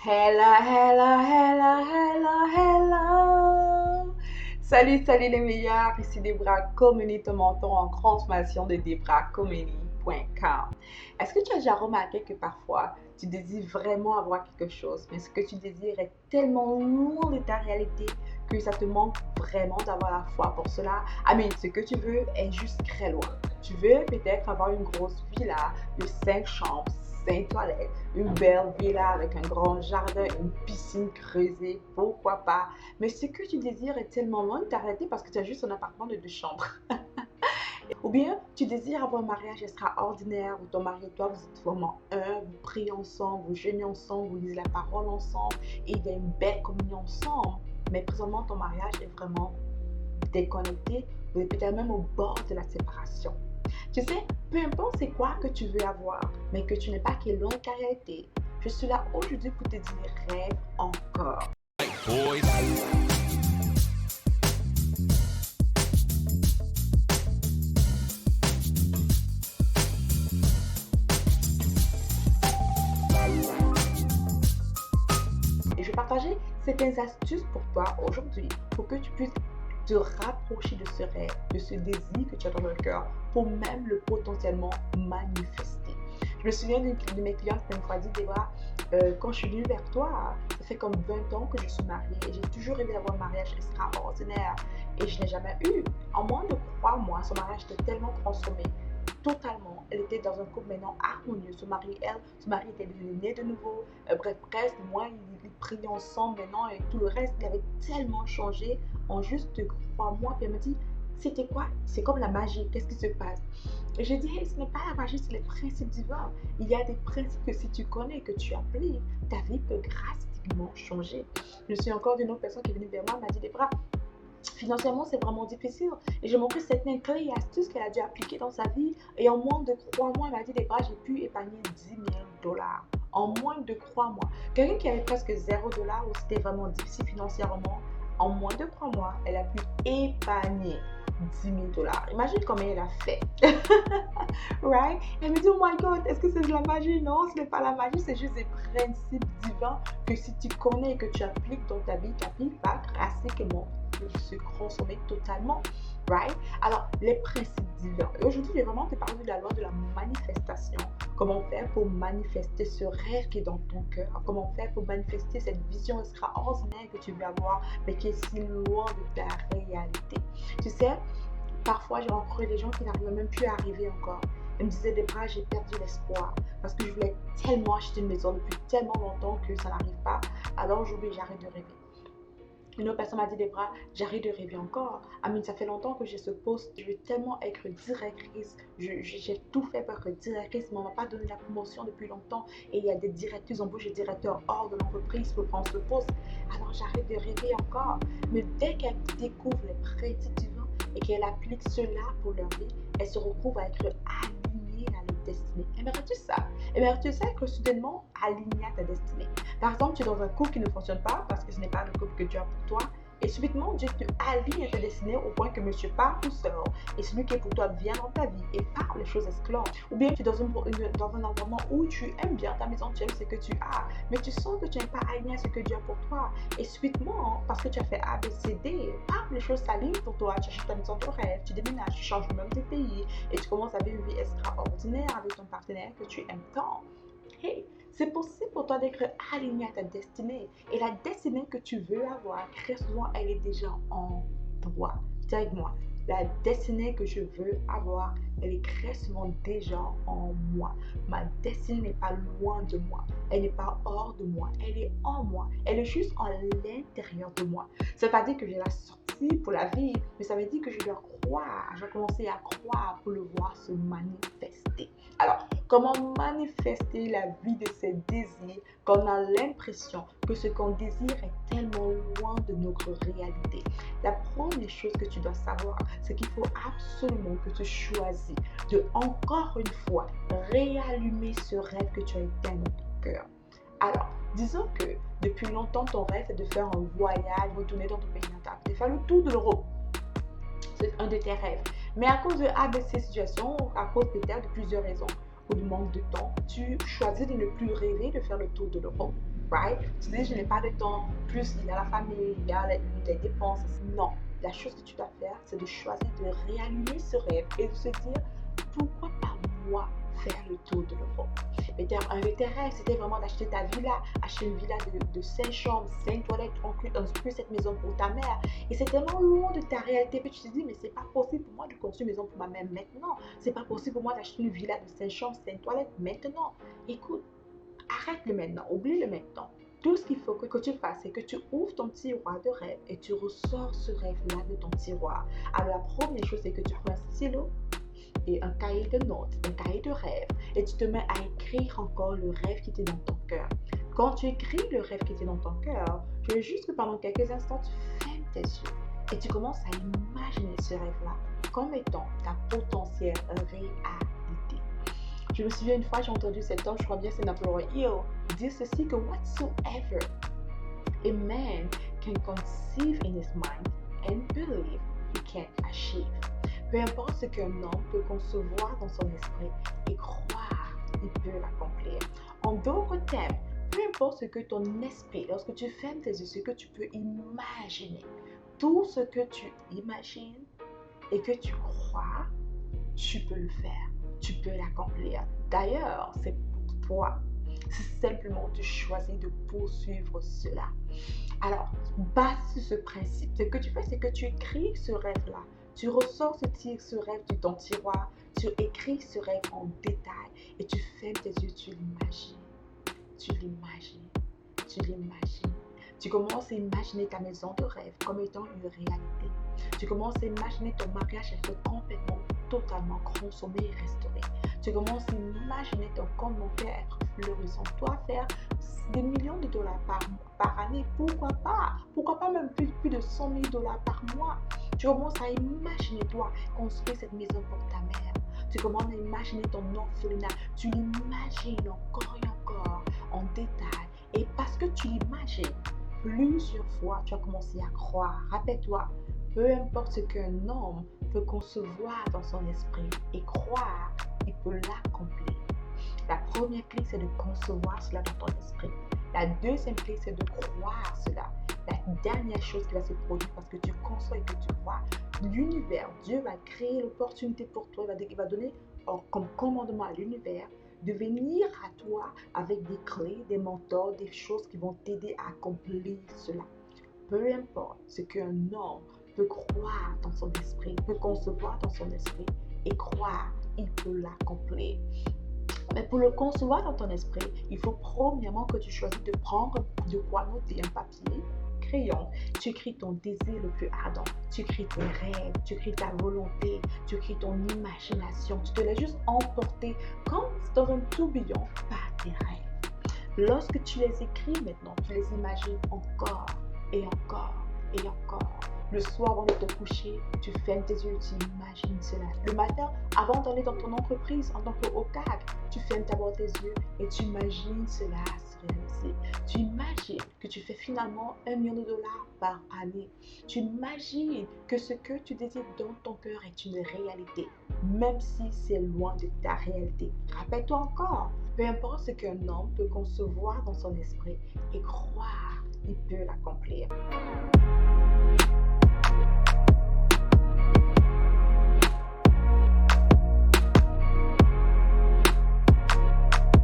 Hello, hello, hello, hello, hello. Salut les meilleurs, ici Debra Comeni, ton mentor en transformation de debracomeni.com. Est-ce que tu as déjà remarqué que parfois tu désires vraiment avoir quelque chose, mais ce que tu désires est tellement loin de ta réalité que ça te manque vraiment d'avoir la foi pour cela? Ce que tu veux est juste très loin. Tu veux peut-être avoir une grosse villa de 5 chambres, 5 toilettes, une belle villa avec un grand jardin, une piscine creusée, pourquoi pas. Mais ce que tu désires est tellement loin de ta réalité parce que tu as juste un appartement de 2 chambres. Ou bien tu désires avoir un mariage extraordinaire où ton mari et toi vous êtes vraiment un, vous priez ensemble, vous jeûnez ensemble, vous lisez la parole ensemble et il y a une belle communion ensemble. Mais présentement ton mariage est vraiment déconnecté, vous êtes peut-être même au bord de la séparation. Tu sais, peu importe c'est quoi que tu veux avoir, mais que tu n'es pas qui est loin de ta réalité, je suis là aujourd'hui pour te dire rêve encore. Boys. Et je vais partager certaines astuces pour toi aujourd'hui pour que tu puisses te rapprocher de ce rêve, de ce désir que tu as dans le cœur pour même le potentiellement manifester. Je me souviens d'une de mes clientes qui m'a une fois dit, Débra, quand je suis venue vers toi, ça fait comme 20 ans que je suis mariée et j'ai toujours rêvé d'avoir un mariage extraordinaire et je n'ai jamais eu. En moins de 3 mois, son mariage était tellement transformé. Totalement. Elle était dans un couple maintenant harmonieux. Son mari était né de nouveau. Bref, moi, ils priaient ensemble maintenant et tout le reste, il avait tellement changé en juste 3 mois. Puis elle me dit, c'était quoi? C'est comme la magie. Qu'est-ce qui se passe? Et j'ai dit, hey, ce n'est pas la magie, c'est les principes divins. Il y a des principes que si tu connais, que tu appliques, ta vie peut drastiquement changer. Je suis encore d'une autre personne qui est venue vers moi, elle m'a dit, des bras. Financièrement, c'est vraiment difficile. Et j'ai montré certaines clés et astuces qu'elle a dû appliquer dans sa vie. Et en moins de 3 mois, elle m'a dit, des bras, j'ai pu épargner 10 000 $. En moins de 3 mois. Quelqu'un qui avait presque 0 $ ou c'était vraiment difficile financièrement, en moins de 3 mois, elle a pu épargner 10 000 $. Imagine combien elle a fait. Right? Elle me dit, oh my God, est-ce que c'est de la magie? Non, ce n'est pas la magie, c'est juste des principes divins que si tu connais et que tu appliques dans ta vie, ta vie va drastiquement se consommer totalement. Right? Alors, les principes divins. Et aujourd'hui, je vais vraiment te parler de la loi de la manifestation. Comment faire pour manifester ce rêve qui est dans ton cœur? Comment faire pour manifester cette vision extraordinaire que tu veux avoir, mais qui est si loin de ta réalité? Tu sais, parfois, j'ai rencontré des gens qui n'arrivaient même plus à arriver encore. Ils me disaient, Debra, j'ai perdu l'espoir parce que je voulais tellement acheter une maison depuis tellement longtemps que ça n'arrive pas. Alors aujourd'hui, j'arrête de rêver. Une autre personne m'a dit, Debra, j'arrête de rêver encore. Ça fait longtemps que j'ai ce poste. Je veux tellement être directrice. J'ai tout fait pour être directrice, mais on ne m'a pas donné la promotion depuis longtemps. Et il y a des directrices embauchent des directeurs hors de l'entreprise pour prendre ce poste. Alors j'arrête de rêver encore. Mais dès qu'elle découvre les principes divins et qu'elle applique cela pour leur vie, elle se retrouve à être alignée à leur destinée. Aimerais-tu ça? Aimerais-tu ça être soudainement aligné à ta destinée? Par exemple, tu es dans un couple qui ne fonctionne pas parce que ce n'est pas le couple que Dieu a pour toi. Et subitement, Dieu te aligne à ta destinée au point que monsieur part tout seul. Et celui qui est pour toi vient dans ta vie et part les choses esclaves. Ou bien tu es dans un environnement où tu aimes bien ta maison, tu aimes ce que tu as, mais tu sens que tu n'es pas aligné à ce que Dieu a pour toi. Et subitement, parce que tu as fait A, B, C, D, les choses s'alignent pour toi. Tu achètes ta maison de rêve, tu déménages, tu changes même de pays et tu commences à vivre une vie extraordinaire avec ton partenaire que tu aimes tant. Hey, c'est possible pour toi d'être aligné à ta destinée. Et la destinée que tu veux avoir, très souvent, elle est déjà en toi. Dis avec moi, la destinée que je veux avoir, elle est très souvent déjà en moi. Ma destinée n'est pas loin de moi. Elle n'est pas hors de moi. Elle est en moi. Elle est juste en l'intérieur de moi. Ça ne veut pas dire que je la sortie pour la vivre, mais ça veut dire que je dois croire. Je dois commencer à croire pour le voir se manifester. Alors, comment manifester la vie de ses désirs quand on a l'impression que ce qu'on désire est tellement loin de notre réalité? La première chose que tu dois savoir, c'est qu'il faut absolument que tu choisis de, encore une fois, réallumer ce rêve que tu as éteint dans ton cœur. Alors, disons que depuis longtemps, ton rêve est de faire un voyage, retourner dans ton pays natal, de faire le tour de l'Europe. C'est un de tes rêves. Mais à cause de ABC situation, à cause peut-être de plusieurs raisons, ou du manque de temps, tu choisis de ne plus rêver de faire le tour de l'Europe. right? Tu dis, je n'ai pas de temps, plus il y a la famille, il y a les dépenses. Non, la chose que tu dois faire, c'est de choisir de réaligner ce rêve et de se dire, pourquoi pas moi faire le tour de l'Europe? Un de tes rêves, c'était vraiment d'acheter ta villa, acheter une villa de 5 chambres, 5 toilettes, construire cette maison pour ta mère. Et c'est tellement loin de ta réalité que tu te dis, mais c'est pas possible pour moi de construire une maison pour ma mère maintenant. C'est pas possible pour moi d'acheter une villa de 5 chambres, 5 toilettes maintenant. Écoute, arrête-le maintenant, oublie-le maintenant. Tout ce qu'il faut que tu fasses, c'est que tu ouvres ton tiroir de rêve et tu ressors ce rêve-là de ton tiroir. Alors la première chose, c'est que tu prends un stylo et un cahier de notes, un cahier de rêve, et tu te mets à écrire encore le rêve qui était dans ton cœur. Quand tu écris le rêve qui était dans ton cœur, je veux juste que pendant quelques instants, tu fermes tes yeux et tu commences à imaginer ce rêve-là comme étant ta potentielle réalité. Je me souviens une fois, j'ai entendu cet homme, je crois bien c'est Napoleon Hill, dire ceci que whatsoever a man can conceive in his mind and believe he can achieve. Peu importe ce qu'un homme peut concevoir dans son esprit et croire, il peut l'accomplir. En d'autres termes, peu importe ce que ton esprit, lorsque tu fermes tes yeux, ce que tu peux imaginer, tout ce que tu imagines et que tu crois, tu peux le faire, tu peux l'accomplir. D'ailleurs, c'est pour toi. C'est simplement de choisir de poursuivre cela. Alors, basé sur ce principe, ce que tu fais, c'est que tu écris ce rêve-là. Tu ressors ce rêve de ton tiroir, tu écris ce rêve en détail et tu fermes tes yeux, tu l'imagines. Tu l'imagines. Tu l'imagines. Tu commences à imaginer ta maison de rêve comme étant une réalité. Tu commences à imaginer ton mariage être complètement, totalement consommé et restauré. Tu commences à imaginer ton compte bancaire être florissant. Toi, faire des millions de dollars par année, pourquoi pas? Pourquoi pas même plus de 100 000 dollars par mois? Tu commences à imaginer toi construire cette maison pour ta mère. Tu commences à imaginer ton orphelinat. Tu l'imagines encore et encore en détail. Et parce que tu l'imagines plusieurs fois, tu as commencé à croire. Rappelle-toi, peu importe ce qu'un homme peut concevoir dans son esprit et croire, il peut l'accomplir. La première clé, c'est de concevoir cela dans ton esprit. La deuxième clé, c'est de croire cela. La dernière chose qui va se produire parce que tu conçois et que tu crois, l'univers, Dieu va créer l'opportunité pour toi. Il va donner comme commandement à l'univers de venir à toi avec des clés, des mentors, des choses qui vont t'aider à accomplir cela. Peu importe ce qu'un homme peut croire dans son esprit, peut concevoir dans son esprit et croire, il peut l'accomplir. Mais pour le concevoir dans ton esprit, il faut premièrement que tu choisisses de prendre de quoi noter un papier, crayon. Tu écris ton désir le plus ardent, tu écris tes rêves, tu écris ta volonté, tu écris ton imagination. Tu te laisses juste emporter comme dans un tourbillon par tes rêves. Lorsque tu les écris maintenant, tu les imagines encore et encore et encore. Le soir, avant de te coucher, tu fermes tes yeux et tu imagines cela. Le matin, avant d'aller dans ton entreprise en tant qu'OCAG, tu fermes d'abord tes yeux et tu imagines cela se réaliser. Tu imagines que tu fais finalement 1 million de dollars par année. Tu imagines que ce que tu désires dans ton cœur est une réalité, même si c'est loin de ta réalité. Rappelle-toi encore, peu importe ce qu'un homme peut concevoir dans son esprit et croire, il peut l'accomplir.